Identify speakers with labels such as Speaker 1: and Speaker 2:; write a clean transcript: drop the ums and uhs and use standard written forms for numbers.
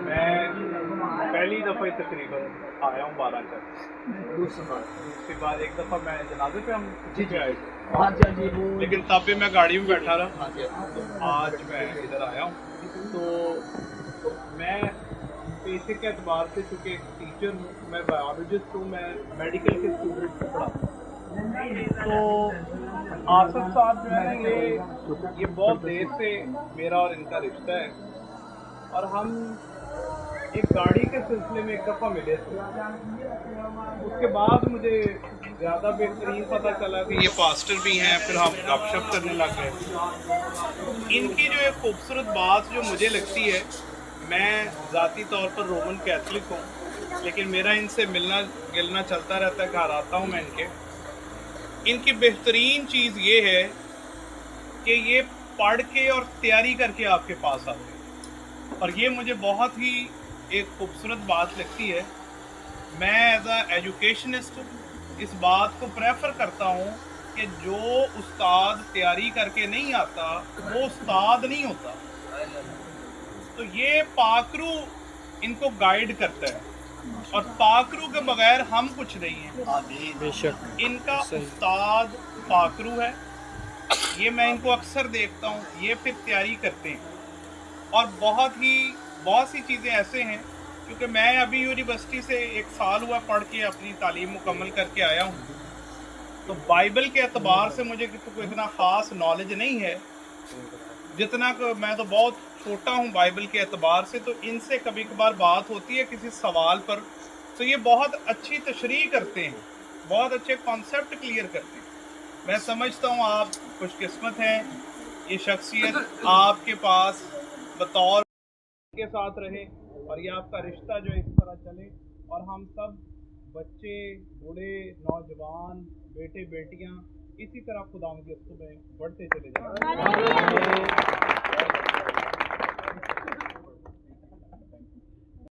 Speaker 1: میں پہلی دفعہ تقریباً آیا ہوں 12 کا، اس کے بعد ایک دفعہ میں جنازے پہ ہم پہ آئے تھے، لیکن تب بھی میں گاڑی میں بیٹھا رہا. آج میں ادھر آیا ہوں. تو میں پیشے کے اعتبار سے چونکہ ایک ٹیچر ہوں، میں بایولوجسٹ ہوں، میں میڈیکل کے اسٹوڈنٹ کو پڑھاتا ہوں. تو آصف صاحب جو ہے نا یہ بہت دیر سے میرا اور ان کا رشتہ ہے، اور ہم ایک گاڑی کے سلسلے میں ایک دفعہ ملے تھے. اس کے بعد مجھے زیادہ بہترین پتہ چلا کہ یہ پاسٹر بھی ہیں، پھر ہم گپ شپ کرنے لگ گئے. ان کی جو ایک خوبصورت بات جو مجھے لگتی ہے، میں ذاتی طور پر رومن کیتھولک ہوں، لیکن میرا ان سے ملنا گلنا چلتا رہتا ہے، گھر آتا ہوں میں ان کی بہترین چیز یہ ہے کہ یہ پڑھ کے اور تیاری کر کے آپ کے پاس آتے ہیں، اور یہ مجھے بہت ہی ایک خوبصورت بات لگتی ہے. میں ایز اے ایجوکیشنسٹ اس بات کو پریفر کرتا ہوں کہ جو استاد تیاری کر کے نہیں آتا وہ استاد نہیں ہوتا. تو یہ پاکرو ان کو گائیڈ کرتا ہے، اور پاکرو کے بغیر ہم کچھ نہیں ہیں. ان کا استاد پاکرو ہے، یہ میں ان کو اکثر دیکھتا ہوں، یہ پھر تیاری کرتے ہیں. اور بہت سی چیزیں ایسے ہیں، کیونکہ میں ابھی یونیورسٹی سے 1 سال ہوا پڑھ کے اپنی تعلیم مکمل کر کے آیا ہوں، تو بائبل کے اعتبار سے مجھے کوئی اتنا خاص نالج نہیں ہے، جتنا کہ میں تو بہت چھوٹا ہوں بائبل کے اعتبار سے. تو ان سے کبھی کبھار بات ہوتی ہے کسی سوال پر، تو یہ بہت اچھی تشریح کرتے ہیں، بہت اچھے کانسیپٹ کلیئر کرتے ہیں. میں سمجھتا ہوں آپ خوش قسمت ہیں، یہ شخصیت آپ کے پاس بطور کے ساتھ رہے، اور یہ آپ کا رشتہ جو اس طرح چلے، اور ہم سب بچے، بوڑھے، نوجوان، بیٹے بیٹیاں اسی طرح خدا کی رحمت میں بڑھتے چلے جائیں.